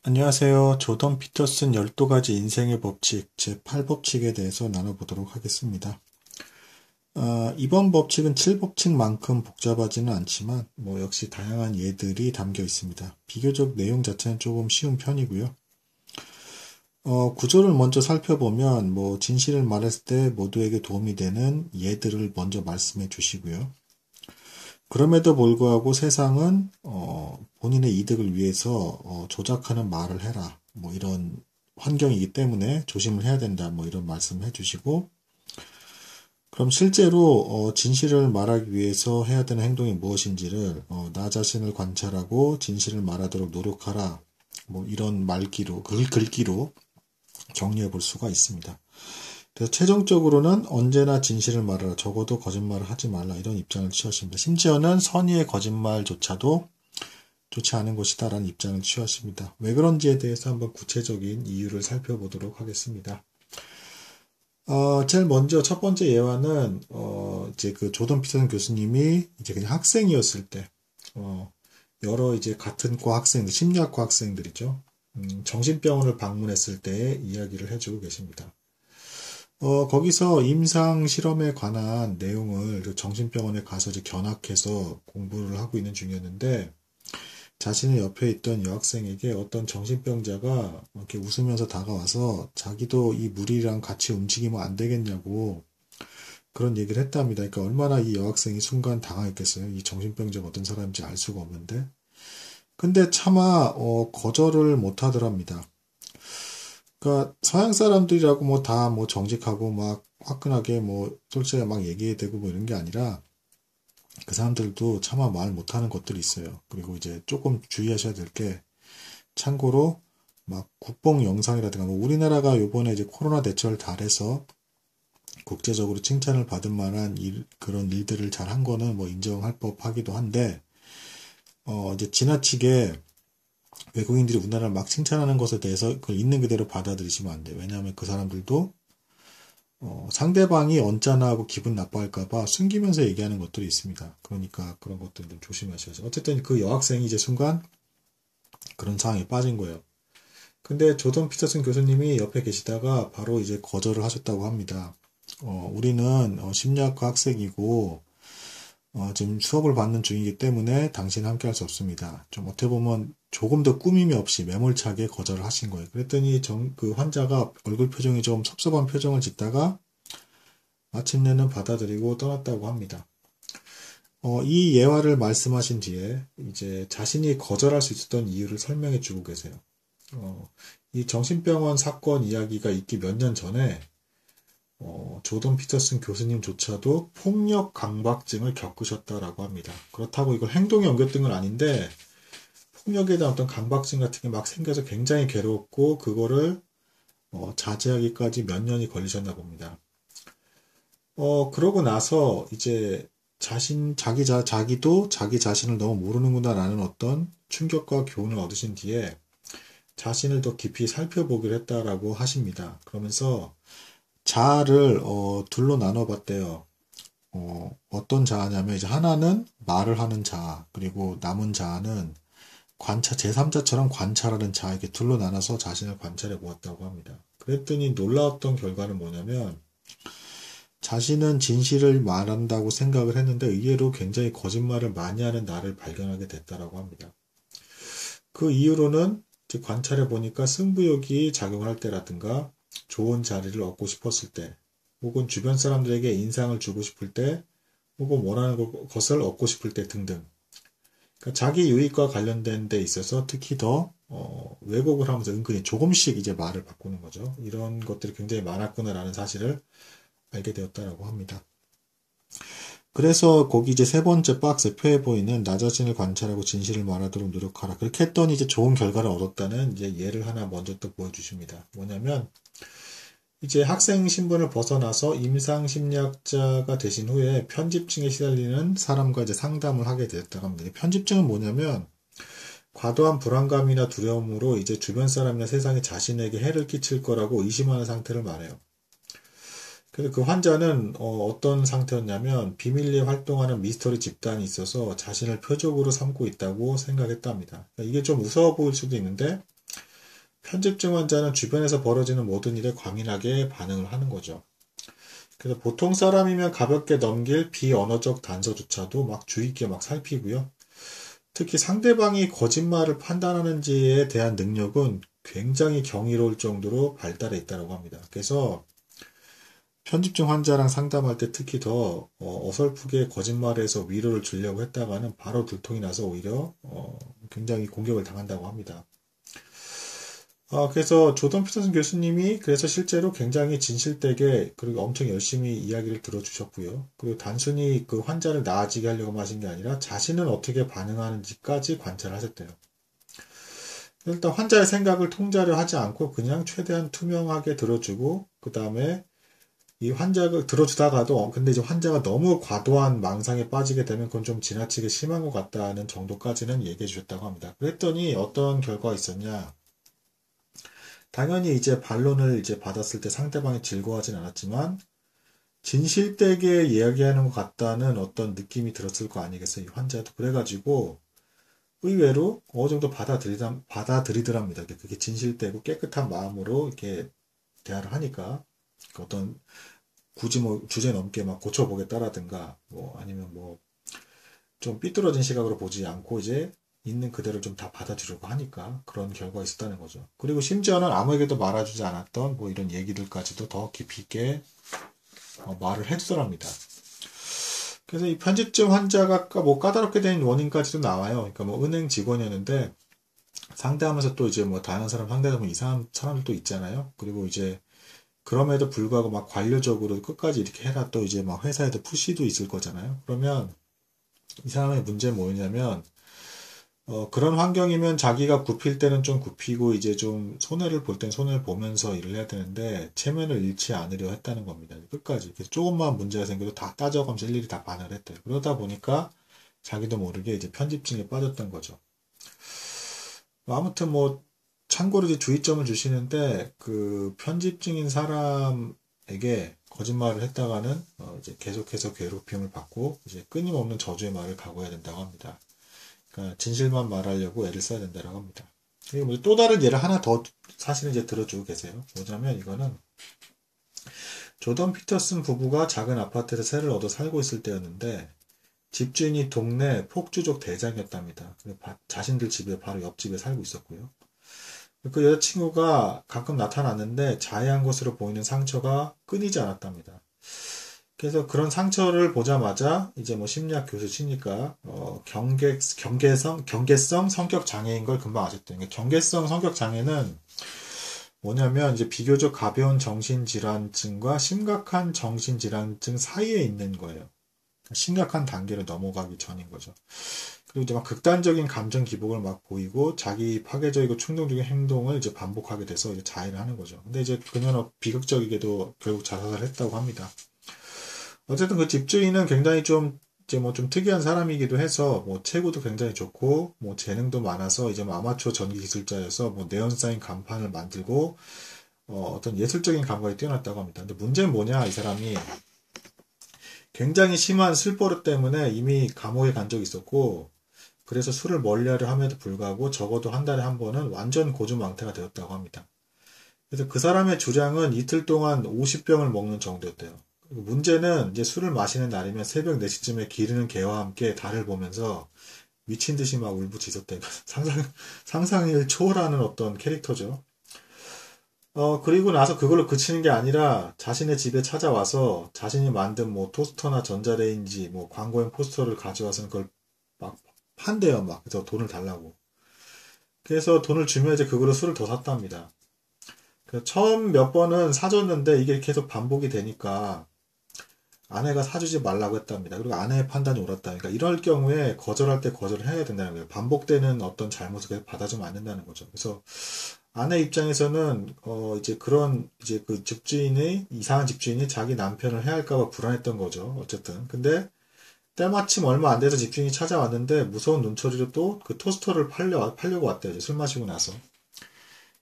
안녕하세요. 조던 피터슨 12가지 인생의 법칙 제8법칙에 대해서 나눠보도록 하겠습니다. 이번 법칙은 7법칙만큼 복잡하지는 않지만 역시 다양한 예들이 담겨 있습니다. 비교적 내용 자체는 조금 쉬운 편이고요. 구조를 먼저 살펴보면 진실을 말했을 때 모두에게 도움이 되는 예들을 먼저 말씀해 주시고요. 그럼에도 불구하고 세상은 본인의 이득을 위해서 조작하는 말을 해라. 이런 환경이기 때문에 조심을 해야 된다. 이런 말씀을 해주시고, 그럼 실제로 진실을 말하기 위해서 해야 되는 행동이 무엇인지를 나 자신을 관찰하고 진실을 말하도록 노력하라. 이런 말기로 글귀로 정리해 볼 수가 있습니다. 그래서 최종적으로는 언제나 진실을 말하라. 적어도 거짓말을 하지 말라. 이런 입장을 취하십니다. 심지어는 선의의 거짓말조차도 좋지 않은 것이다라는 입장을 취하십니다. 왜 그런지에 대해서 한번 구체적인 이유를 살펴보도록 하겠습니다. 제일 먼저 첫 번째 예화는 이제 그 조던 피터슨 교수님이 이제 그냥 학생이었을 때 여러 이제 같은 과 학생들, 심리학과 학생들이죠. 정신병원을 방문했을 때의 이야기를 해주고 계십니다. 거기서 임상 실험에 관한 내용을 정신병원에 가서 이제 견학해서 공부를 하고 있는 중이었는데, 자신의 옆에 있던 여학생에게 어떤 정신병자가 이렇게 웃으면서 다가와서 자기도 이 무리랑 같이 움직이면 안 되겠냐고 그런 얘기를 했답니다. 그러니까 얼마나 이 여학생이 순간 당황했겠어요. 이 정신병자가 어떤 사람인지 알 수가 없는데. 근데 차마 거절을 못 하더랍니다. 그러니까 서양 사람들이라고 다 정직하고 막 화끈하게 솔직하게 막 얘기해야 되고 이런 게 아니라 그 사람들도 차마 말 못하는 것들이 있어요. 그리고 이제 조금 주의하셔야 될 게, 참고로 막 국뽕 영상이라든가 우리나라가 요번에 이제 코로나 대처를 잘해서 국제적으로 칭찬을 받을 만한 그런 일들을 잘 한 거는 인정할 법하기도 한데, 이제 지나치게 외국인들이 우리나라를 막 칭찬하는 것에 대해서 그걸 있는 그대로 받아들이시면 안 돼요. 왜냐하면 그 사람들도 상대방이 언짢아하고 기분 나빠할까봐 숨기면서 얘기하는 것들이 있습니다. 그러니까 그런 것들 좀 조심하셔야죠. 어쨌든 그 여학생이 이제 순간 그런 상황에 빠진 거예요. 근데 조던 피터슨 교수님이 옆에 계시다가 바로 이제 거절을 하셨다고 합니다. 우리는 심리학과 학생이고 지금 수업을 받는 중이기 때문에 당신 함께 할 수 없습니다. 좀 어떻게 보면 조금 더 꾸밈이 없이 매몰차게 거절을 하신 거예요. 그랬더니 그 환자가 얼굴 표정이 좀 섭섭한 표정을 짓다가 마침내는 받아들이고 떠났다고 합니다. 이 예화를 말씀하신 뒤에 이제 자신이 거절할 수 있었던 이유를 설명해 주고 계세요. 이 정신병원 사건 이야기가 있기 몇 년 전에 조던 피터슨 교수님조차도 폭력 강박증을 겪으셨다라고 합니다. 그렇다고 이걸 행동에 옮겼던 건 아닌데, 폭력에 대한 어떤 강박증 같은 게 막 생겨서 굉장히 괴롭고 그거를 자제하기까지 몇 년이 걸리셨나 봅니다. 그러고 나서 이제 자기도 자기 자신을 너무 모르는구나라는 어떤 충격과 교훈을 얻으신 뒤에 자신을 더 깊이 살펴보기로 했다라고 하십니다. 그러면서 자아를 둘로 나눠봤대요. 어떤 자아냐면 이제 하나는 말을 하는 자아, 그리고 남은 자아는 제3자처럼 관찰하는 자아, 이렇게 둘로 나눠서 자신을 관찰해 보았다고 합니다. 그랬더니 놀라웠던 결과는 뭐냐면, 자신은 진실을 말한다고 생각을 했는데 의외로 굉장히 거짓말을 많이 하는 나를 발견하게 됐다라고 합니다. 그 이후로는 관찰해 보니까 승부욕이 작용할 때라든가 좋은 자리를 얻고 싶었을 때, 혹은 주변 사람들에게 인상을 주고 싶을 때, 혹은 원하는 것을 얻고 싶을 때 등등. 그러니까 자기 유익과 관련된 데 있어서 특히 더 왜곡을 하면서 은근히 조금씩 이제 말을 바꾸는 거죠. 이런 것들이 굉장히 많았구나라는 사실을 알게 되었다라고 합니다. 그래서 거기 이제 세 번째 박스 표에 보이는 나 자신을 관찰하고 진실을 말하도록 노력하라. 그렇게 했더니 이제 좋은 결과를 얻었다는 이제 예를 하나 먼저 또 보여주십니다. 뭐냐면 이제 학생 신분을 벗어나서 임상심리학자가 되신 후에 편집증에 시달리는 사람과 이제 상담을 하게 되었다고 합니다. 편집증은 뭐냐면 과도한 불안감이나 두려움으로 이제 주변 사람이나 세상에 자신에게 해를 끼칠 거라고 의심하는 상태를 말해요. 그래서 그 환자는 어떤 상태였냐면 비밀리에 활동하는 미스터리 집단이 있어서 자신을 표적으로 삼고 있다고 생각했답니다. 그러니까 이게 좀 무서워 보일 수도 있는데 편집증 환자는 주변에서 벌어지는 모든 일에 과민하게 반응을 하는 거죠. 그래서 보통 사람이면 가볍게 넘길 비언어적 단서조차도 막 주의 있게 막 살피고요. 특히 상대방이 거짓말을 판단하는지에 대한 능력은 굉장히 경이로울 정도로 발달해 있다고 합니다. 그래서 편집증 환자랑 상담할 때 특히 더 어설프게 거짓말을 해서 위로를 주려고 했다가는 바로 들통이 나서 오히려 굉장히 공격을 당한다고 합니다. 그래서 조던 피터슨 교수님이 그래서 실제로 굉장히 진실되게 그리고 엄청 열심히 이야기를 들어주셨고요. 그리고 단순히 그 환자를 나아지게 하려고 하신 게 아니라 자신은 어떻게 반응하는지까지 관찰하셨대요. 일단 환자의 생각을 통제를 하지 않고 그냥 최대한 투명하게 들어주고 그 다음에 이 환자가 들어주다가도 근데 이제 환자가 너무 과도한 망상에 빠지게 되면 그건 좀 지나치게 심한 것 같다는 정도까지는 얘기해 주셨다고 합니다. 그랬더니 어떤 결과가 있었냐? 당연히 이제 반론을 이제 받았을 때 상대방이 즐거워하진 않았지만 진실되게 이야기하는 것 같다는 어떤 느낌이 들었을 거 아니겠어요? 이 환자도 그래가지고 의외로 어느 정도 받아들이더랍니다. 그게 진실되고 깨끗한 마음으로 이렇게 대화를 하니까 어떤 굳이 뭐 주제 넘게 막 고쳐보겠다라든가 뭐 아니면 뭐 좀 삐뚤어진 시각으로 보지 않고 이제 있는 그대로 좀 다 받아주려고 하니까 그런 결과가 있었다는 거죠. 그리고 심지어는 아무에게도 말해주지 않았던 뭐 이런 얘기들까지도 더 깊이 있게 말을 해주더랍니다. 그래서 이 편집증 환자가 뭐 까다롭게 된 원인까지도 나와요. 그러니까 뭐 은행 직원이었는데 상대하면서 또 이제 뭐 다른 사람 상대하다 보면 이상한 사람들도 있잖아요. 그리고 이제 그럼에도 불구하고 막 관료적으로 끝까지 이렇게 해라 또 이제 막 회사에도 푸시도 있을 거잖아요. 그러면 이 사람의 문제는 뭐냐면 그런 환경이면 자기가 굽힐 때는 좀 굽히고 이제 좀 손해를 볼 땐 손해를 보면서 일을 해야 되는데 체면을 잃지 않으려 했다는 겁니다. 끝까지. 그래서 조금만 문제가 생겨도 다 따져가면서 일일이 다 반응을 했대요. 그러다 보니까 자기도 모르게 이제 편집증에 빠졌던 거죠. 아무튼 뭐 참고로 이제 주의점을 주시는데 그 편집증인 사람에게 거짓말을 했다가는 이제 계속해서 괴롭힘을 받고 이제 끊임없는 저주의 말을 각오해야 된다고 합니다. 그러니까 진실만 말하려고 애를 써야 된다고 합니다. 그리고 뭐 또 다른 예를 하나 더 사실은 이제 들어주고 계세요. 뭐냐면 이거는 조던 피터슨 부부가 작은 아파트에서 새를 얻어 살고 있을 때였는데 집주인이 동네 폭주족 대장이었답니다. 자신들 집에 바로 옆집에 살고 있었고요. 그 여자친구가 가끔 나타났는데 자해한 것으로 보이는 상처가 끊이지 않았답니다. 그래서 그런 상처를 보자마자 이제 뭐 심리학 교수시니까 경계성 성격 장애인 걸 금방 아셨대요. 그러니까 경계성 성격 장애는 뭐냐면 이제 비교적 가벼운 정신질환증과 심각한 정신질환증 사이에 있는 거예요. 심각한 단계를 넘어가기 전인 거죠. 그리고 이제 막 극단적인 감정 기복을 막 보이고 자기 파괴적이고 충동적인 행동을 이제 반복하게 돼서 이제 자해를 하는 거죠. 근데 이제 그녀는 비극적이게도 결국 자살을 했다고 합니다. 어쨌든 그 집주인은 굉장히 좀 이제 뭐 좀 특이한 사람이기도 해서 뭐 체구도 굉장히 좋고 뭐 재능도 많아서 이제 뭐 아마추어 전기 기술자여서 뭐 네온 사인 간판을 만들고 어떤 예술적인 감각이 뛰어났다고 합니다. 근데 문제는 뭐냐 이 사람이 굉장히 심한 술버릇 때문에 이미 감옥에 간 적이 있었고 그래서 술을 멀리하려 함에도 불구하고 적어도 한 달에 한 번은 완전 고주망태가 되었다고 합니다. 그래서 그 사람의 주량은 이틀 동안 50병을 먹는 정도였대요. 문제는 이제 술을 마시는 날이면 새벽 4시쯤에 기르는 개와 함께 달을 보면서 미친 듯이 막 울부짖었대. 상상을 초월하는 어떤 캐릭터죠. 그리고 나서 그걸로 그치는 게 아니라 자신의 집에 찾아와서 자신이 만든 뭐 토스터나 전자레인지 뭐 광고용 포스터를 가져와서는 그걸 막 판대요. 막. 그래서 돈을 달라고. 그래서 돈을 주면 이제 그걸로 술을 더 샀답니다. 처음 몇 번은 사줬는데 이게 계속 반복이 되니까 아내가 사주지 말라고 했답니다. 그리고 아내의 판단이 옳았다. 그러니까 이럴 경우에 거절할 때 거절을 해야 된다는 거예요. 반복되는 어떤 잘못을 계속 받아주면 안 된다는 거죠. 그래서 아내 입장에서는 이제 그런 이제 그 집주인의 이상한 집주인이 자기 남편을 해할까봐 불안했던 거죠. 어쨌든 근데 때마침 얼마 안 돼서 집주인이 찾아왔는데 무서운 눈초리로 또 그 토스터를 팔려고 왔대요. 술 마시고 나서.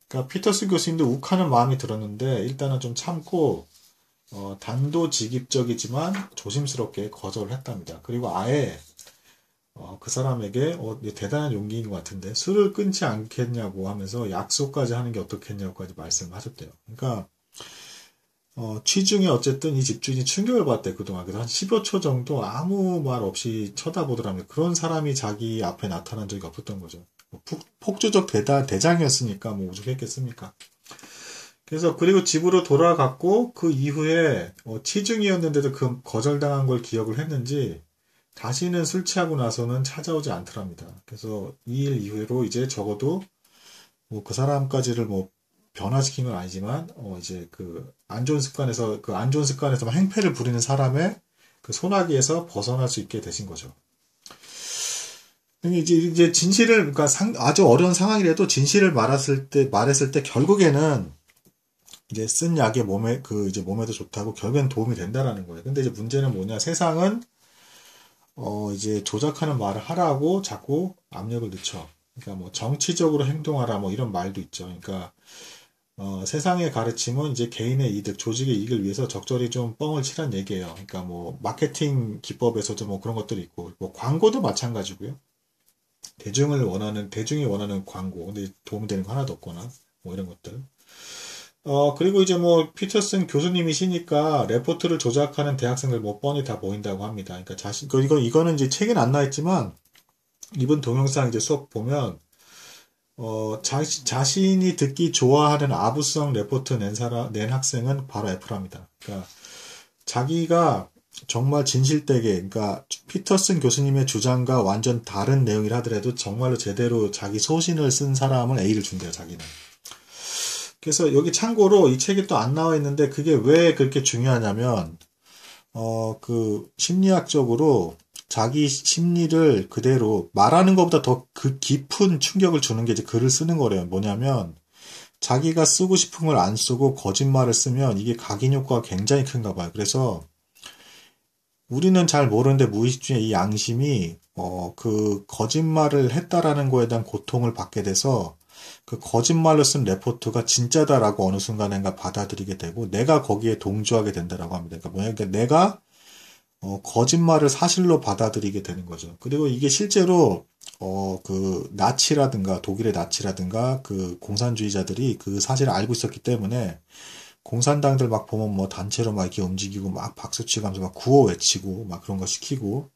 그러니까 피터스 교수님도 욱하는 마음이 들었는데 일단은 좀 참고 단도직입적이지만 조심스럽게 거절을 했답니다. 그리고 아예 그 사람에게 이게 대단한 용기인 것 같은데 술을 끊지 않겠냐고 하면서 약속까지 하는 게 어떻겠냐고까지 말씀하셨대요. 그러니까 취중에 어쨌든 이 집주인이 충격을 받대 그동안. 그래서 한 10여 초 정도 아무 말 없이 쳐다보더라고요. 그런 사람이 자기 앞에 나타난 적이 없었던 거죠. 폭주적 대장이었으니까 뭐 오죽했겠습니까. 그래서 그리고 집으로 돌아갔고 그 이후에 취중이었는데도 그 거절당한 걸 기억을 했는지 다시는 술 취하고 나서는 찾아오지 않더랍니다. 그래서 이 일 이후로 이제 적어도 뭐 그 사람까지를 뭐 변화시킨 건 아니지만 이제 그 안 좋은 습관에서 행패를 부리는 사람의 그 소나기에서 벗어날 수 있게 되신 거죠. 이제 진실을 그러니까 아주 어려운 상황이라도 진실을 말했을 때 결국에는 이제 쓴 약이 이제 몸에도 좋다고 결국엔 도움이 된다라는 거예요. 근데 이제 문제는 뭐냐? 세상은 이제 조작하는 말을 하라고 자꾸 압력을 늦춰. 그러니까 뭐 정치적으로 행동하라 뭐 이런 말도 있죠. 그러니까 세상의 가르침은 이제 개인의 이득, 조직의 이익을 위해서 적절히 좀 뻥을 치란 얘기예요. 그러니까 뭐 마케팅 기법에서도 뭐 그런 것들이 있고, 뭐 광고도 마찬가지고요. 대중이 원하는 광고, 근데 도움이 되는 거 하나도 없거나 뭐 이런 것들. 그리고 이제 뭐, 피터슨 교수님이시니까, 레포트를 조작하는 대학생들 뭐 뻔히 다 보인다고 합니다. 그러니까 이거는 이제 책엔 안 나있지만, 이번 동영상 이제 수업 보면, 자신이 듣기 좋아하는 아부성 레포트 낸 학생은 바로 F랍니다. 그러니까, 자기가 정말 진실되게, 그러니까, 피터슨 교수님의 주장과 완전 다른 내용이라 하더라도 정말로 제대로 자기 소신을 쓴 사람은 A를 준대요, 자기는. 그래서 여기 참고로 이 책이 또 안 나와 있는데 그게 왜 그렇게 중요하냐면, 그 심리학적으로 자기 심리를 그대로 말하는 것보다 더 그 깊은 충격을 주는 게 이제 글을 쓰는 거래요. 뭐냐면, 자기가 쓰고 싶은 걸 안 쓰고 거짓말을 쓰면 이게 각인 효과가 굉장히 큰가 봐요. 그래서 우리는 잘 모르는데 무의식 중에 이 양심이, 그 거짓말을 했다라는 거에 대한 고통을 받게 돼서 그 거짓말로 쓴 레포트가 진짜다라고 어느 순간인가 받아들이게 되고 내가 거기에 동조하게 된다라고 합니다. 그러니까 뭐냐, 그러니까 내가 거짓말을 사실로 받아들이게 되는 거죠. 그리고 이게 실제로 그 나치라든가 독일의 나치라든가 그 공산주의자들이 그 사실을 알고 있었기 때문에 공산당들 막 보면 뭐 단체로 막 이렇게 움직이고 막 박수치고 하면서 막 구호 외치고 막 그런 거 시키고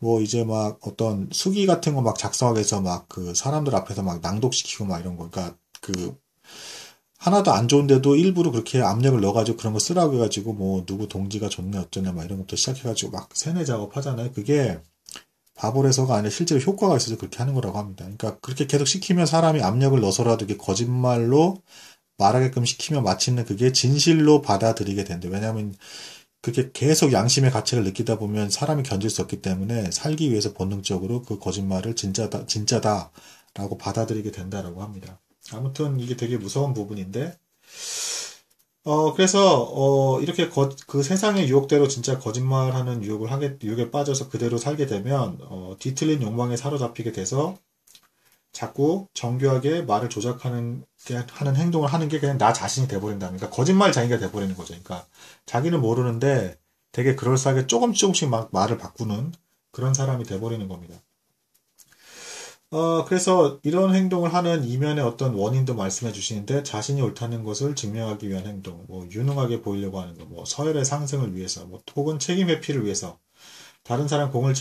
뭐 이제 막 어떤 수기 같은 거 막 작성하게 해서 막 그 사람들 앞에서 막 낭독시키고 막 이런 거. 그러니까 그 하나도 안 좋은데도 일부러 그렇게 압력을 넣어가지고 그런 거 쓰라고 해가지고 뭐 누구 동지가 좋네 어쩌네 막 이런 것도 시작해가지고 막 세뇌 작업하잖아요. 그게 바볼에서가 아니라 실제로 효과가 있어서 그렇게 하는 거라고 합니다. 그러니까 그렇게 계속 시키면 사람이 압력을 넣어서라도 이게 거짓말로 말하게끔 시키면 마침내 그게 진실로 받아들이게 된대. 왜냐하면 그게 계속 양심의 가치를 느끼다 보면 사람이 견딜 수 없기 때문에 살기 위해서 본능적으로 그 거짓말을 진짜다라고 받아들이게 된다라고 합니다. 아무튼 이게 되게 무서운 부분인데, 그래서, 이렇게 그 세상의 유혹대로 진짜 거짓말하는 유혹에 빠져서 그대로 살게 되면, 뒤틀린 욕망에 사로잡히게 돼서 자꾸 정교하게 말을 하는 행동을 하는 게 그냥 나 자신이 돼버린다. 그러니까 거짓말 자기가 돼버리는 거죠. 그러니까 자기는 모르는데 되게 그럴싸하게 조금씩 막 말을 바꾸는 그런 사람이 돼버리는 겁니다. 그래서 이런 행동을 하는 이면의 어떤 원인도 말씀해 주시는데 자신이 옳다는 것을 증명하기 위한 행동, 뭐 유능하게 보이려고 하는 거, 뭐 서열의 상승을 위해서, 뭐 혹은 책임 회피를 위해서, 다른 사람 공을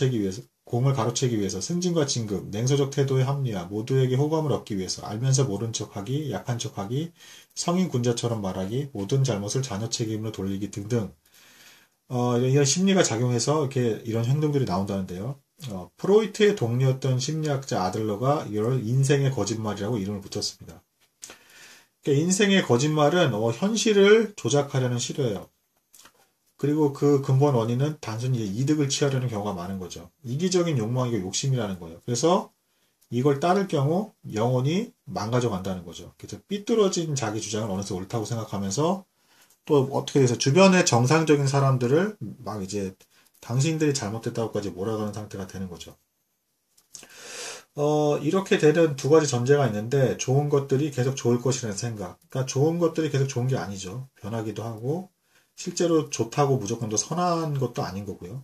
가로채기 위해서, 승진과 진급, 냉소적 태도의 합리화, 모두에게 호감을 얻기 위해서, 알면서 모른 척하기, 약한 척하기, 성인 군자처럼 말하기, 모든 잘못을 자녀 책임으로 돌리기 등등, 이런 심리가 작용해서 이렇게 이런 행동들이 나온다는데요. 프로이트의 동료였던 심리학자 아들러가 이걸 인생의 거짓말이라고 이름을 붙였습니다. 그러니까 인생의 거짓말은 현실을 조작하려는 시도예요. 그리고 그 근본 원인은 단순히 이득을 취하려는 경우가 많은 거죠. 이기적인 욕망이고 욕심이라는 거예요. 그래서 이걸 따를 경우 영혼이 망가져 간다는 거죠. 그래서 삐뚤어진 자기 주장을 어느새 옳다고 생각하면서 또 어떻게 돼서 주변의 정상적인 사람들을 막 이제 당신들이 잘못됐다고까지 몰아가는 상태가 되는 거죠. 이렇게 되는 두 가지 전제가 있는데 좋은 것들이 계속 좋을 것이라는 생각. 그러니까 좋은 것들이 계속 좋은 게 아니죠. 변하기도 하고 실제로 좋다고 무조건 더 선한 것도 아닌 거고요.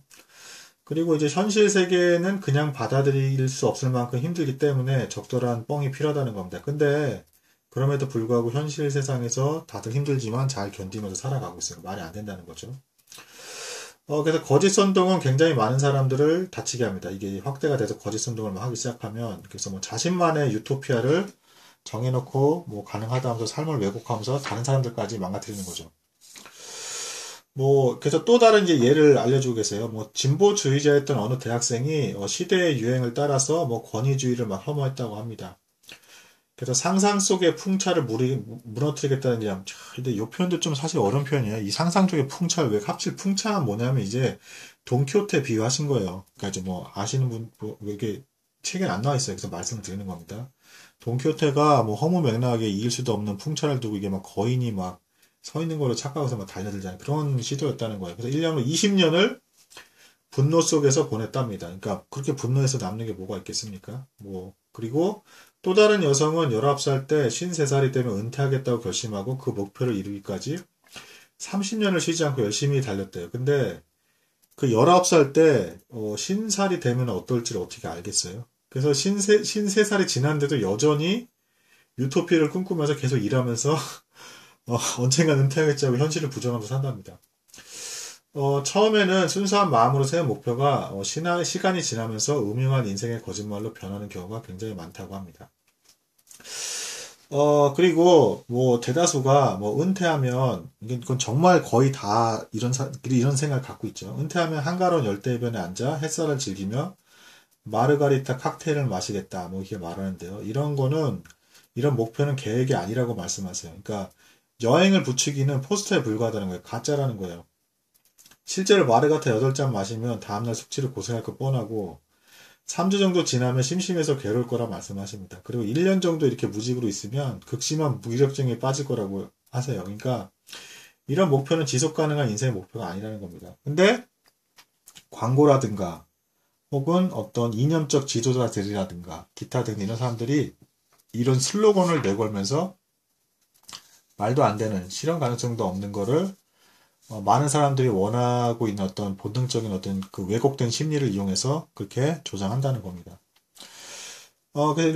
그리고 이제 현실 세계는 그냥 받아들일 수 없을 만큼 힘들기 때문에 적절한 뻥이 필요하다는 겁니다. 근데 그럼에도 불구하고 현실 세상에서 다들 힘들지만 잘 견디면서 살아가고 있어요. 말이 안 된다는 거죠. 그래서 거짓 선동은 굉장히 많은 사람들을 다치게 합니다. 이게 확대가 돼서 거짓 선동을 막 하기 시작하면, 그래서 뭐 자신만의 유토피아를 정해놓고 뭐 가능하다 하면서 삶을 왜곡하면서 다른 사람들까지 망가뜨리는 거죠. 뭐 그래서 또 다른 이제 예를 알려주고 계세요. 뭐 진보주의자였던 어느 대학생이 시대의 유행을 따라서 뭐 권위주의를 막 혐오했다고 합니다. 그래서 상상 속의 풍차를 무너뜨리겠다는 게, 근데 이 표현도 좀 사실 어려운 표현이에요. 이 상상 속의 풍차를 왜 합칠 풍차가 뭐냐면 이제 돈키호테 비유하신 거예요. 그러니까 이제 뭐 아시는 분, 뭐 이게 책에 안 나와 있어요. 그래서 말씀을 드리는 겁니다. 돈키호테가 뭐 허무맹랑하게 이길 수도 없는 풍차를 두고 이게 막 거인이 막 서 있는 걸로 착각해서 막 달려들잖아요. 그런 시도였다는 거예요. 그래서 1년으로 20년을 분노 속에서 보냈답니다. 그러니까 그렇게 분노해서 남는 게 뭐가 있겠습니까? 뭐 그리고 또 다른 여성은 19살 때 53살이 되면 은퇴하겠다고 결심하고 그 목표를 이루기까지 30년을 쉬지 않고 열심히 달렸대요. 근데 그 19살 때 50살이 되면 어떨지를 어떻게 알겠어요? 그래서 53살이 지났는데도 여전히 유토피아를 꿈꾸면서 계속 일하면서 언젠가 은퇴하겠지 하고 현실을 부정하면서 산답니다. 처음에는 순수한 마음으로 세운 목표가 시간이 지나면서 음흉한 인생의 거짓말로 변하는 경우가 굉장히 많다고 합니다. 그리고 뭐 대다수가 뭐 은퇴하면 이건 정말 거의 다 이런 생각을 갖고 있죠. 은퇴하면 한가로운 열대해변에 앉아 햇살을 즐기며 마르가리타 칵테일을 마시겠다. 뭐 이렇게 말하는데요. 이런 목표는 계획이 아니라고 말씀하세요. 그러니까 여행을 부추기는 포스터에 불과하다는 거예요. 가짜라는 거예요. 실제로 마르가타 8잔 마시면 다음날 숙취를 고생할 거 뻔하고 3주 정도 지나면 심심해서 괴로울 거라 말씀하십니다. 그리고 1년 정도 이렇게 무직으로 있으면 극심한 무기력증에 빠질 거라고 하세요. 그러니까 이런 목표는 지속 가능한 인생의 목표가 아니라는 겁니다. 근데 광고라든가 혹은 어떤 이념적 지도자들이라든가 기타 등 이런 사람들이 이런 슬로건을 내걸면서 말도 안 되는 실현 가능성도 없는 거를 많은 사람들이 원하고 있는 어떤 본능적인 어떤 그 왜곡된 심리를 이용해서 그렇게 조장한다는 겁니다.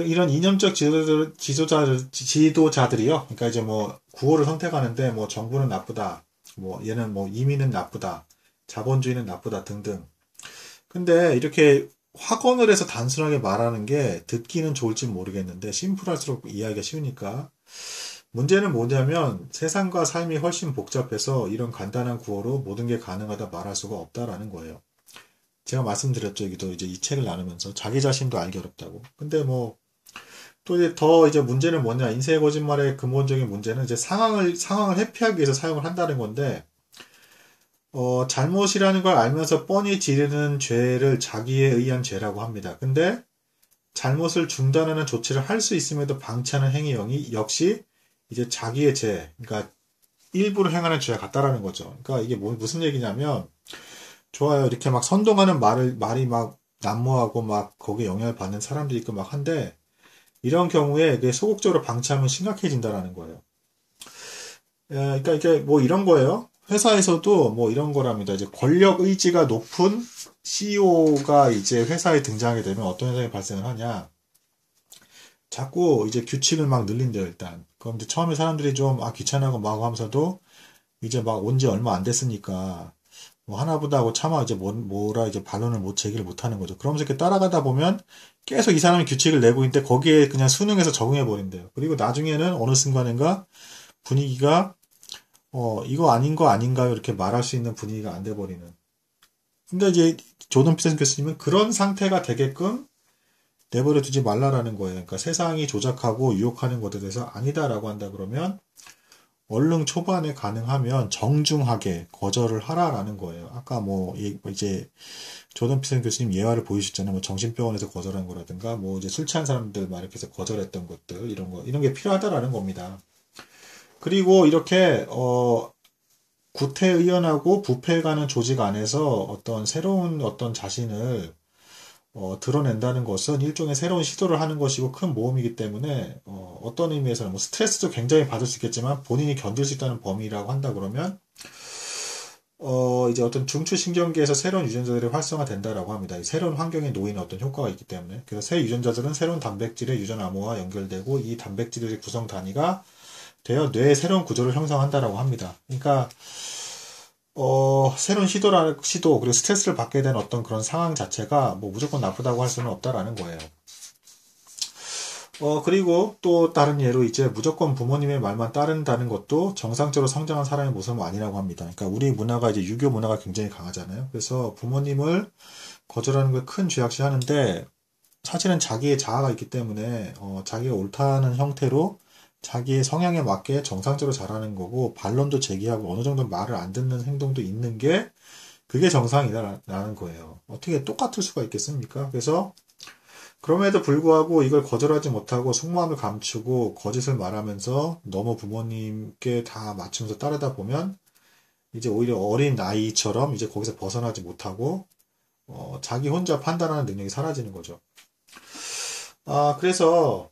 이런 이념적 지도자들이요. 그러니까 이제 뭐 구호를 선택하는데 뭐 정부는 나쁘다, 뭐 얘는 뭐 이민은 나쁘다, 자본주의는 나쁘다 등등. 근데 이렇게 확언을 해서 단순하게 말하는 게 듣기는 좋을지 모르겠는데 심플할수록 이해하기가 쉬우니까 문제는 뭐냐면 세상과 삶이 훨씬 복잡해서 이런 간단한 구호로 모든 게 가능하다 말할 수가 없다라는 거예요. 제가 말씀드렸죠. 여기도 이제 이 책을 나누면서 자기 자신도 알기 어렵다고. 근데 뭐 또 이제 더 이제 문제는 뭐냐? 인쇄 거짓말의 근본적인 문제는 이제 상황을 회피하기 위해서 사용을 한다는 건데 잘못이라는 걸 알면서 뻔히 지르는 죄를 자기에 의한 죄라고 합니다. 근데 잘못을 중단하는 조치를 할 수 있음에도 방치하는 행위 역시 이제 자기의 죄, 그러니까 일부러 행하는 죄와 같다라는 거죠. 그러니까 이게 무슨 얘기냐면, 좋아요. 이렇게 막 선동하는 말이 막 난무하고 막 거기에 영향을 받는 사람들이 있고 막 한데, 이런 경우에 이게 소극적으로 방치하면 심각해진다라는 거예요. 그러니까 이게 뭐 이런 거예요. 회사에서도 뭐 이런 거랍니다. 이제 권력 의지가 높은 CEO가 이제 회사에 등장하게 되면 어떤 현상이 발생을 하냐. 자꾸 이제 규칙을 막 늘린대요, 일단. 그럼 이제 처음에 사람들이 좀, 귀찮아하고 막 하면서도, 이제 막 온 지 얼마 안 됐으니까, 뭐 하나보다 하고 차마 이제 뭐라 이제 반론을 제기를 못 하는 거죠. 그러면서 이렇게 따라가다 보면 계속 이 사람이 규칙을 내고 있는데 거기에 그냥 순응해서 적응해 버린대요. 그리고 나중에는 어느 순간인가 분위기가, 이거 아닌 거 아닌가요? 이렇게 말할 수 있는 분위기가 안 돼 버리는. 근데 이제 조던 피터슨 교수님은 그런 상태가 되게끔 내버려 두지 말라라는 거예요. 그러니까 세상이 조작하고 유혹하는 것에 대해서 아니다라고 한다 그러면 얼른 초반에 가능하면 정중하게 거절을 하라라는 거예요. 아까 뭐 이제 조던 피터슨 교수님 예화를 보여주셨잖아요. 뭐 정신병원에서 거절한 거라든가 뭐 이제 술 취한 사람들 막 이렇게 해서 거절했던 것들 이런 게 필요하다라는 겁니다. 그리고 이렇게 구태의연하고 부패가는 조직 안에서 어떤 새로운 어떤 자신을 드러낸다는 것은 일종의 새로운 시도를 하는 것이고 큰 모험이기 때문에 어떤 의미에서는 뭐 스트레스도 굉장히 받을 수 있겠지만 본인이 견딜 수 있다는 범위라고 한다 그러면 이제 어떤 중추신경계에서 새로운 유전자들이 활성화된다라고 합니다. 이 새로운 환경에 놓이는 어떤 효과가 있기 때문에. 그래서 새 유전자들은 새로운 단백질의 유전 암호와 연결되고 이 단백질의 구성 단위가 되어 뇌의 새로운 구조를 형성한다라고 합니다. 그러니까 새로운 시도, 그리고 스트레스를 받게 된 어떤 그런 상황 자체가 뭐 무조건 나쁘다고 할 수는 없다라는 거예요. 그리고 또 다른 예로 이제 무조건 부모님의 말만 따른다는 것도 정상적으로 성장한 사람의 모습은 아니라고 합니다. 그러니까 우리 문화가 이제 유교 문화가 굉장히 강하잖아요. 그래서 부모님을 거절하는 걸 큰 죄악시 하는데 사실은 자기의 자아가 있기 때문에 자기가 옳다는 형태로 자기의 성향에 맞게 정상적으로 자라는 거고 반론도 제기하고 어느 정도 말을 안 듣는 행동도 있는 게 그게 정상이다라는 거예요. 어떻게 똑같을 수가 있겠습니까? 그래서 그럼에도 불구하고 이걸 거절하지 못하고 속마음을 감추고 거짓을 말하면서 너무 부모님께 다 맞추면서 따르다 보면 이제 오히려 어린 나이처럼 이제 거기서 벗어나지 못하고 자기 혼자 판단하는 능력이 사라지는 거죠. 그래서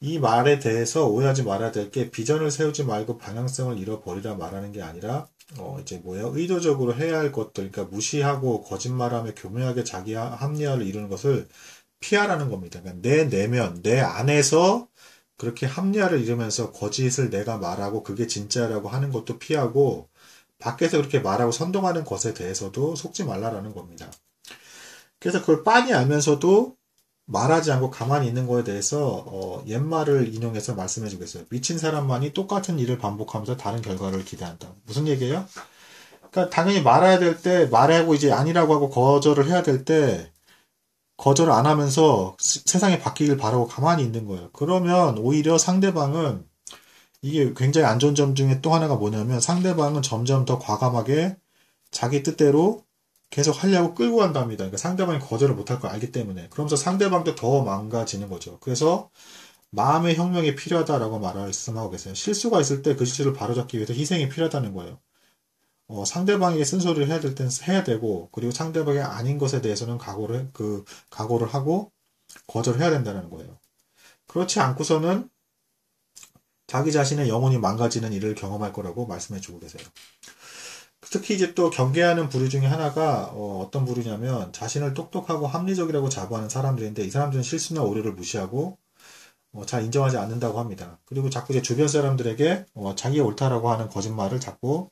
이 말에 대해서 오해하지 말아야 될 게 비전을 세우지 말고 방향성을 잃어버리라 말하는 게 아니라 이제 뭐예요? 의도적으로 해야 할 것들, 그러니까 무시하고 거짓말하며 교묘하게 자기 합리화를 이루는 것을 피하라는 겁니다. 그러니까 내 내면, 내 안에서 그렇게 합리화를 이루면서 거짓을 내가 말하고 그게 진짜라고 하는 것도 피하고 밖에서 그렇게 말하고 선동하는 것에 대해서도 속지 말라라는 겁니다. 그래서 그걸 빤히 알면서도 말하지 않고 가만히 있는 거에 대해서 옛말을 인용해서 말씀해 주겠어요. 미친 사람만이 똑같은 일을 반복하면서 다른 결과를 기대한다. 무슨 얘기예요? 그러니까 당연히 말해야 될 때 말하고 이제 아니라고 하고 거절을 해야 될 때 거절을 안 하면서 세상이 바뀌길 바라고 가만히 있는 거예요. 그러면 오히려 상대방은 이게 굉장히 안 좋은 점 중에 또 하나가 뭐냐면 상대방은 점점 더 과감하게 자기 뜻대로 계속 하려고 끌고 간답니다. 그러니까 상대방이 거절을 못할 걸 알기 때문에. 그러면서 상대방도 더 망가지는 거죠. 그래서 마음의 혁명이 필요하다라고 말씀하고 계세요. 실수가 있을 때 그 실수를 바로잡기 위해서 희생이 필요하다는 거예요. 상대방에게 쓴소리를 해야 될 땐 해야 되고, 그리고 상대방이 아닌 것에 대해서는 각오를 하고 거절해야 된다는 거예요. 그렇지 않고서는 자기 자신의 영혼이 망가지는 일을 경험할 거라고 말씀해 주고 계세요. 특히 이제 또 경계하는 부류 중에 하나가 어떤 부류냐면 자신을 똑똑하고 합리적이라고 자부하는 사람들인데 이 사람들은 실수나 오류를 무시하고 잘 인정하지 않는다고 합니다. 그리고 자꾸 이제 주변 사람들에게 자기가 옳다라고 하는 거짓말을 자꾸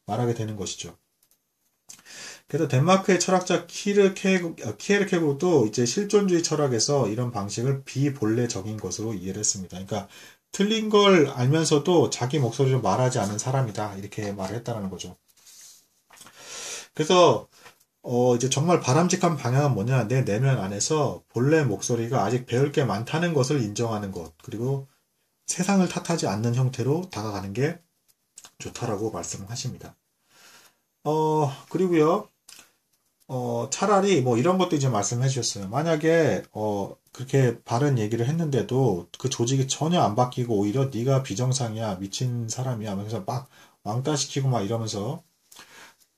말하게 되는 것이죠. 그래서 덴마크의 철학자 키에르케고도 이제 실존주의 철학에서 이런 방식을 비본래적인 것으로 이해를 했습니다. 그러니까 틀린 걸 알면서도 자기 목소리로 말하지 않는 사람이다 이렇게 말을 했다는 거죠. 그래서 이제 정말 바람직한 방향은 뭐냐? 내 내면 안에서 본래 목소리가 아직 배울 게 많다는 것을 인정하는 것, 그리고 세상을 탓하지 않는 형태로 다가가는 게 좋다라고 말씀하십니다. 그리고요, 차라리 뭐 이런 것도 이제 말씀해 주셨어요. 만약에 그렇게 바른 얘기를 했는데도 그 조직이 전혀 안 바뀌고 오히려 네가 비정상이야, 미친 사람이야 하면서 막 왕따시키고 막 이러면서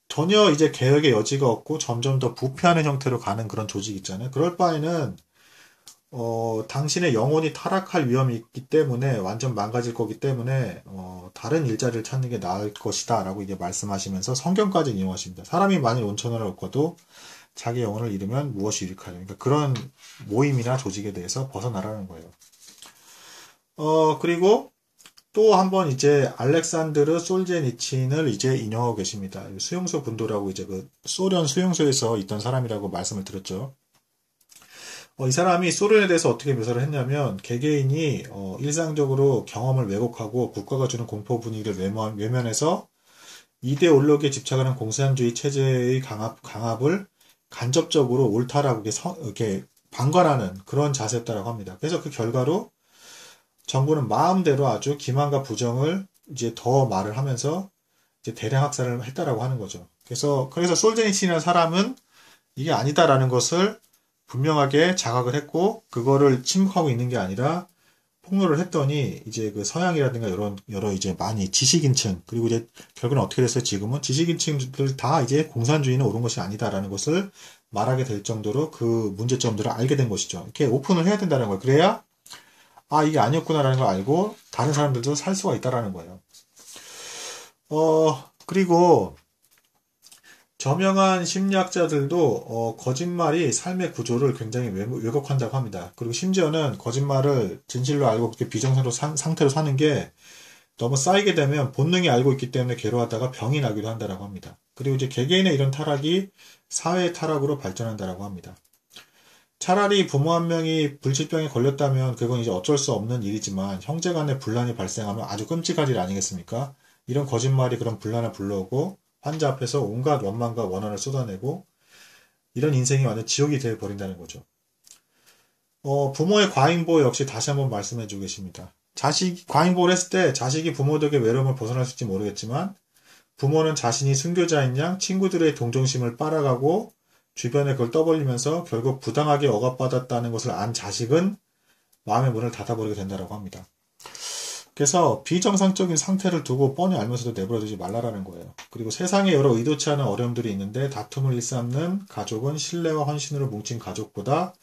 전혀 이제 개혁의 여지가 없고 점점 더 부패하는 형태로 가는 그런 조직 있잖아요. 그럴 바에는 당신의 영혼이 타락할 위험이 있기 때문에 완전 망가질 거기 때문에 다른 일자리를 찾는 게 나을 것이다 라고 이제 말씀하시면서 성경까지 이용하십니다. 사람이 만일 온천을 얻고도 자기 영혼을 잃으면 무엇이 유익하냐. 그러니까 그런 모임이나 조직에 대해서 벗어나라는 거예요. 그리고 또 한 번 이제 알렉산드르 솔제니친을 이제 인용하고 계십니다. 수용소 분도라고 이제 그 소련 수용소에서 있던 사람이라고 말씀을 드렸죠. 이 사람이 소련에 대해서 어떻게 묘사를 했냐면 개개인이 일상적으로 경험을 왜곡하고 국가가 주는 공포 분위기를 외면해서 이데올로기에 집착하는 공산주의 체제의 강압을 간접적으로 옳다라고 이렇게 방관하는 그런 자세였다라고 합니다. 그래서 그 결과로 정부는 마음대로 아주 기만과 부정을 이제 더 말을 하면서 이제 대량 학살을 했다라고 하는 거죠. 그래서 솔제니친이라는 사람은 이게 아니다라는 것을 분명하게 자각을 했고 그거를 침묵하고 있는 게 아니라 폭로를 했더니 이제 그 서양이라든가 여러 이제 많이 지식인층 그리고 이제 결국은 어떻게 됐어요? 지금은 지식인층들 다 이제 공산주의는 옳은 것이 아니다라는 것을 말하게 될 정도로 그 문제점들을 알게 된 것이죠. 이렇게 오픈을 해야 된다는 거예요. 그래야 이게 아니었구나라는 걸 알고 다른 사람들도 살 수가 있다라는 거예요. 그리고 저명한 심리학자들도 거짓말이 삶의 구조를 굉장히 왜곡한다고 합니다. 그리고 심지어는 거짓말을 진실로 알고 그렇게 비정상으로 상태로 사는 게 너무 쌓이게 되면 본능이 알고 있기 때문에 괴로워하다가 병이 나기도 한다라고 합니다. 그리고 이제 개개인의 이런 타락이 사회의 타락으로 발전한다라고 합니다. 차라리 부모 한 명이 불치병에 걸렸다면 그건 이제 어쩔 수 없는 일이지만 형제 간의 분란이 발생하면 아주 끔찍한 일 아니겠습니까? 이런 거짓말이 그런 분란을 불러오고 환자 앞에서 온갖 원망과 원한을 쏟아내고 이런 인생이 완전 지옥이 되어버린다는 거죠. 부모의 과잉보호 역시 다시 한번 말씀해주고 계십니다. 과잉보호를 했을 때 자식이 부모 덕에 외로움을 벗어날 수 있을지 모르겠지만 부모는 자신이 순교자인 양 친구들의 동정심을 빨아가고 주변에 그걸 떠벌리면서 결국 부당하게 억압받았다는 것을 안 자식은 마음의 문을 닫아버리게 된다고 합니다. 그래서 비정상적인 상태를 두고 뻔히 알면서도 내버려두지 말라라는 거예요. 그리고 세상에 여러 의도치 않은 어려움들이 있는데 다툼을 일삼는 가족은 신뢰와 헌신으로 뭉친 가족보다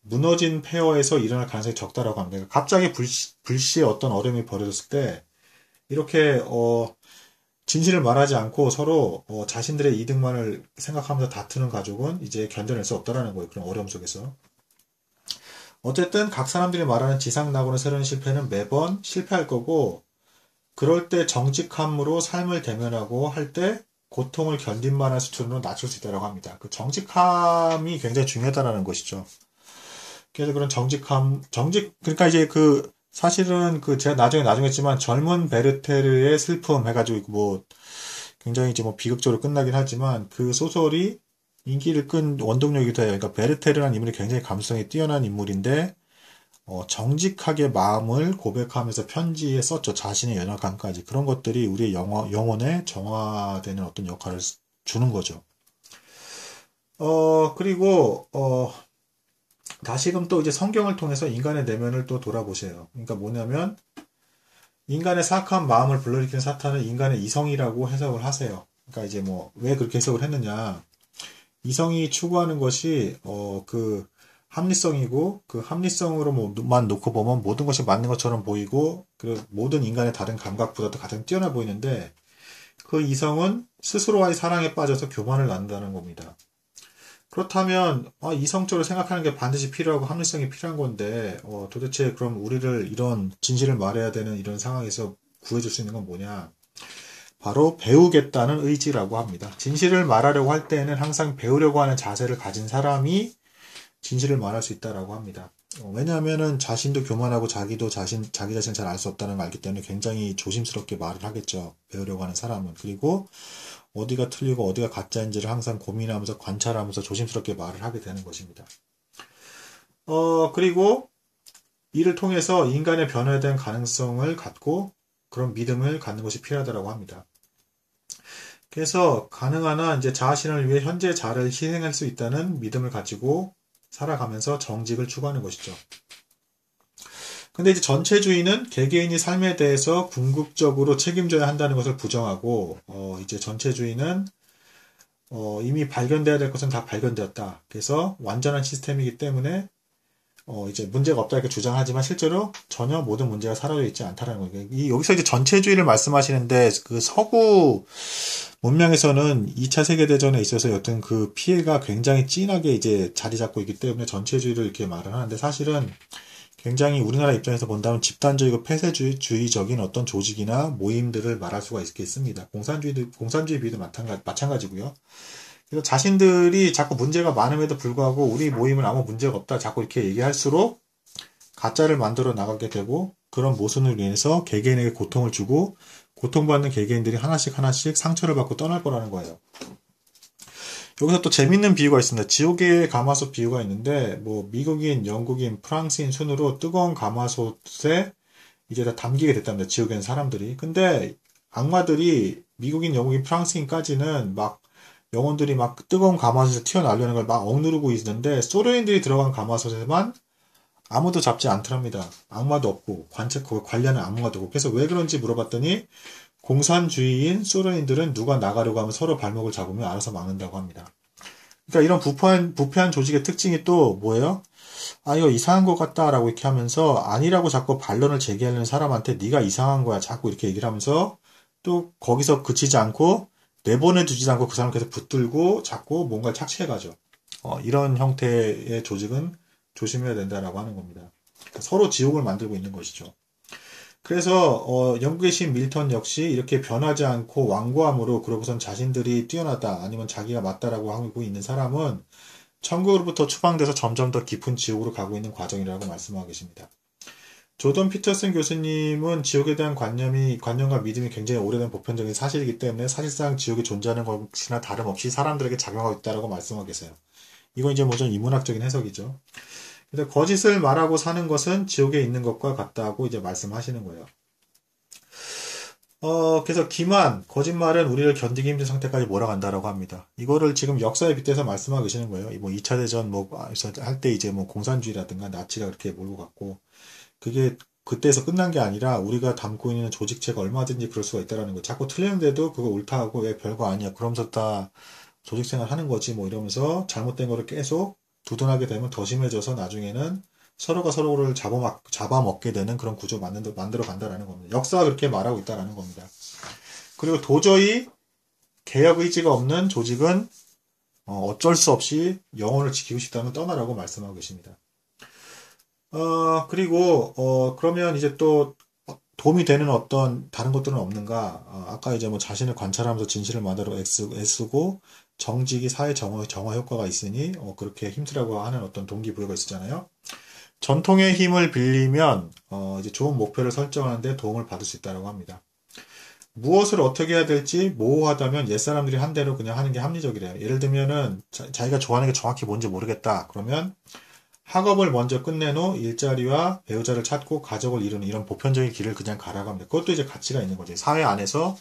무너진 폐허에서 일어날 가능성이 적다라고 합니다. 그러니까 갑자기 불시에 어떤 어려움이 벌어졌을 때 이렇게 진실을 말하지 않고 서로 자신들의 이득만을 생각하면서 다투는 가족은 이제 견뎌낼 수 없다라는 거예요. 그런 어려움 속에서. 어쨌든 각 사람들이 말하는 지상낙원의 새로운 실패는 매번 실패할 거고 그럴 때 정직함으로 삶을 대면하고 할 때 고통을 견딘만한 수준으로 낮출 수 있다고 합니다. 그 정직함이 굉장히 중요하다는 것이죠. 그래서 그런 그러니까 이제 사실은 제가 나중에 했지만 젊은 베르테르의 슬픔 해가지고 뭐 굉장히 이제 뭐 비극적으로 끝나긴 하지만 그 소설이 인기를 끈 원동력이기도 해요. 그러니까 베르테르라는 인물이 굉장히 감성이 뛰어난 인물인데 정직하게 마음을 고백하면서 편지에 썼죠. 자신의 연약함까지. 그런 것들이 우리의 영혼에 정화되는 어떤 역할을 주는 거죠. 그리고 다시금 또 이제 성경을 통해서 인간의 내면을 또 돌아보세요. 그러니까 뭐냐면 인간의 사악한 마음을 불러일으키는 사탄은 인간의 이성이라고 해석을 하세요. 그러니까 이제 뭐 왜 그렇게 해석을 했느냐? 이성이 추구하는 것이 그 합리성이고 그 합리성으로만 놓고 보면 모든 것이 맞는 것처럼 보이고 그 모든 인간의 다른 감각보다도 가장 뛰어나 보이는데 그 이성은 스스로와의 사랑에 빠져서 교만을 낳는다는 겁니다. 그렇다면 이성적으로 생각하는 게 반드시 필요하고 합리성이 필요한 건데 도대체 그럼 우리를 이런 진실을 말해야 되는 이런 상황에서 구해줄 수 있는 건 뭐냐? 바로 배우겠다는 의지라고 합니다. 진실을 말하려고 할 때에는 항상 배우려고 하는 자세를 가진 사람이 진실을 말할 수 있다라고 합니다. 왜냐하면은 자신도 교만하고 자기 자신을 잘 알 수 없다는 걸 알기 때문에 굉장히 조심스럽게 말을 하겠죠. 배우려고 하는 사람은. 그리고 어디가 틀리고 어디가 가짜인지를 항상 고민하면서 관찰하면서 조심스럽게 말을 하게 되는 것입니다. 그리고 이를 통해서 인간의 변화에 대한 가능성을 갖고 그런 믿음을 갖는 것이 필요하다고 합니다. 그래서 가능한 한 이제 자신을 위해 현재 자를 희생할 수 있다는 믿음을 가지고 살아가면서 정직을 추구하는 것이죠. 근데 이제 전체주의는 개개인이 삶에 대해서 궁극적으로 책임져야 한다는 것을 부정하고, 이제 전체주의는, 이미 발견돼야 될 것은 다 발견되었다. 그래서 완전한 시스템이기 때문에, 이제 문제가 없다 이렇게 주장하지만 실제로 전혀 모든 문제가 사라져 있지 않다는 거예요. 여기서 이제 전체주의를 말씀하시는데, 그 서구 문명에서는 2차 세계대전에 있어서 여튼 그 피해가 굉장히 진하게 이제 자리 잡고 있기 때문에 전체주의를 이렇게 말을 하는데 사실은 굉장히 우리나라 입장에서 본다면 집단적이고 폐쇄주의적인 어떤 조직이나 모임들을 말할 수가 있겠습니다. 공산주의 비도 마찬가지고요. 그래서 자신들이 자꾸 문제가 많음에도 불구하고 우리 모임은 아무 문제가 없다 자꾸 이렇게 얘기할수록 가짜를 만들어 나가게 되고 그런 모순으로 인해서 개개인에게 고통을 주고 고통받는 개개인들이 하나씩 상처를 받고 떠날 거라는 거예요. 여기서 또 재밌는 비유가 있습니다. 지옥의 가마솥 비유가 있는데 뭐 미국인, 영국인, 프랑스인 순으로 뜨거운 가마솥에 이제 다 담기게 됐답니다. 지옥에 있는 사람들이. 근데 악마들이 미국인, 영국인, 프랑스인까지는 막 영혼들이 막 뜨거운 가마솥에서 튀어나오려는 걸 막 억누르고 있는데 소련인들이 들어간 가마솥에만 아무도 잡지 않더랍니다. 악마도 없고 관리하는 악마도 없고. 그래서 왜 그런지 물어봤더니 공산주의인 소련인들은 누가 나가려고 하면 서로 발목을 잡으면 알아서 막는다고 합니다. 그러니까 이런 부패한 조직의 특징이 또 뭐예요? 이거 이상한 것 같다라고 이렇게 하면서 아니라고 자꾸 반론을 제기하려는 사람한테 네가 이상한 거야 자꾸 이렇게 얘기를 하면서 또 거기서 그치지 않고 내보내두지 않고 그 사람 계속 붙들고 자꾸 뭔가를 착취해가죠. 이런 형태의 조직은 조심해야 된다라고 하는 겁니다. 그러니까 서로 지옥을 만들고 있는 것이죠. 그래서 영국의 신 밀턴 역시 이렇게 변하지 않고 완고함으로 그러고선 자신들이 뛰어나다 아니면 자기가 맞다라고 하고 있는 사람은 천국으로부터 추방돼서 점점 더 깊은 지옥으로 가고 있는 과정이라고 말씀하고 계십니다. 조던 피터슨 교수님은 지옥에 대한 관념과 믿음이 굉장히 오래된 보편적인 사실이기 때문에 사실상 지옥이 존재하는 것이나 다름없이 사람들에게 작용하고 있다고 말씀하고 계세요. 이건 이제 좀 인문학적인 해석이죠. 그래서 거짓을 말하고 사는 것은 지옥에 있는 것과 같다고 이제 말씀하시는 거예요. 그래서 기만, 거짓말은 우리를 견디기 힘든 상태까지 몰아간다라고 합니다. 이거를 지금 역사에 빗대서 말씀하고 계시는 거예요. 2차 대전 할 때 이제 공산주의라든가 나치가 그렇게 몰고 갔고, 그게 그때에서 끝난 게 아니라 우리가 담고 있는 조직체가 얼마든지 그럴 수가 있다라는 거. 자꾸 틀렸는데도 그거 옳다 하고 왜 별거 아니야. 그러면서 다 조직생활 하는 거지 뭐 이러면서 잘못된 거를 계속 두둔하게 되면 더 심해져서 나중에는 서로가 서로를 잡아먹게 되는 그런 구조 만들어 간다라는 겁니다. 역사가 그렇게 말하고 있다라는 겁니다. 그리고 도저히 개혁 의지가 없는 조직은 어쩔 수 없이 영혼을 지키고 싶다면 떠나라고 말씀하고 계십니다. 그리고 그러면 이제 또 도움이 되는 어떤 다른 것들은 없는가? 아까 이제 뭐 자신을 관찰하면서 진실을 만들어 애쓰고 정직이 사회 정화 효과가 있으니 그렇게 힘쓰라고 하는 어떤 동기부여가 있었잖아요. 전통의 힘을 빌리면 이제 좋은 목표를 설정하는데 도움을 받을 수 있다고 합니다. 무엇을 어떻게 해야 될지 모호하다면 옛사람들이 한 대로 그냥 하는 게 합리적이래요. 예를 들면은 자기가 좋아하는 게 정확히 뭔지 모르겠다. 그러면 학업을 먼저 끝낸 후 일자리와 배우자를 찾고 가족을 이루는 이런 보편적인 길을 그냥 가라고 합니다. 그것도 이제 가치가 있는 거죠. 사회 안에서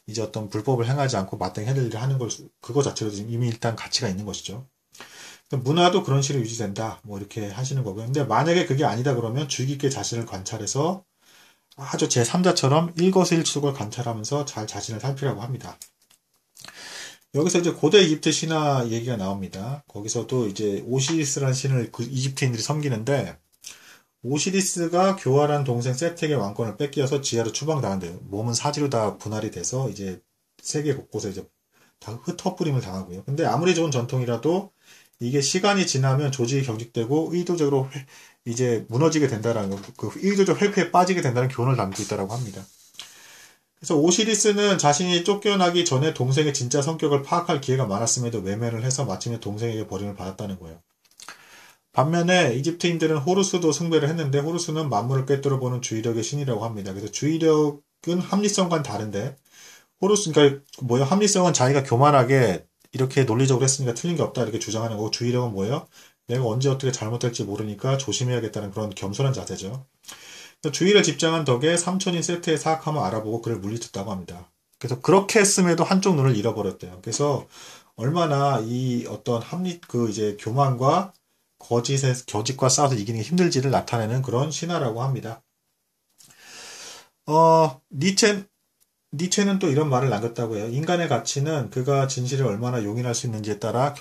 이제 어떤 불법을 행하지 않고 마땅히 해야 될 일을 하는 걸, 그거 자체로 이미 일단 가치가 있는 것이죠. 문화도 그런 식으로 유지된다. 뭐 이렇게 하시는 거고요. 근데 만약에 그게 아니다 그러면 주의 깊게 자신을 관찰해서 아주 제3자처럼 일거수일투족을 관찰하면서 잘 자신을 살피라고 합니다. 여기서 이제 고대 이집트 신화 얘기가 나옵니다. 거기서도 이제 오시리스라는 신을 그 이집트인들이 섬기는데 오시리스가 교활한 동생 세텍의 왕권을 뺏겨서 지하로 추방당한대요. 몸은 사지로 다 분할이 돼서 이제 세계 곳곳에 이제 다 흩어뿌림을 당하고요. 근데 아무리 좋은 전통이라도 이게 시간이 지나면 조직이 경직되고 의도적으로 이제 무너지게 된다라는 거, 그 의도적 회피에 빠지게 된다는 교훈을 담고 있다고 합니다. 그래서 오시리스는 자신이 쫓겨나기 전에 동생의 진짜 성격을 파악할 기회가 많았음에도 외면을 해서 마침내 동생에게 버림을 받았다는 거예요. 반면에 이집트인들은 호루스도 숭배를 했는데 호루스는 만물을 꿰뚫어보는 주의력의 신이라고 합니다. 그래서 주의력은 합리성과는 다른데 그러니까 뭐예요? 합리성은 자기가 교만하게 이렇게 논리적으로 했으니까 틀린 게 없다 이렇게 주장하는 거고 주의력은 뭐예요? 내가 언제 어떻게 잘못될지 모르니까 조심해야겠다는 그런 겸손한 자세죠. 주의를 집중한 덕에 삼촌인 세트의 사악함을 알아보고 그를 물리쳤다고 합니다. 그래서 그렇게 했음에도 한쪽 눈을 잃어버렸대요. 그래서 얼마나 이 어떤 이제 교만과 거짓과 싸워서 이기는 게 힘들지를 나타내는 그런 신화라고 합니다. 니체는 또 이런 말을 남겼다고 해요. 인간의 가치는 그가 진실을 얼마나 용인할 수 있는지에 따라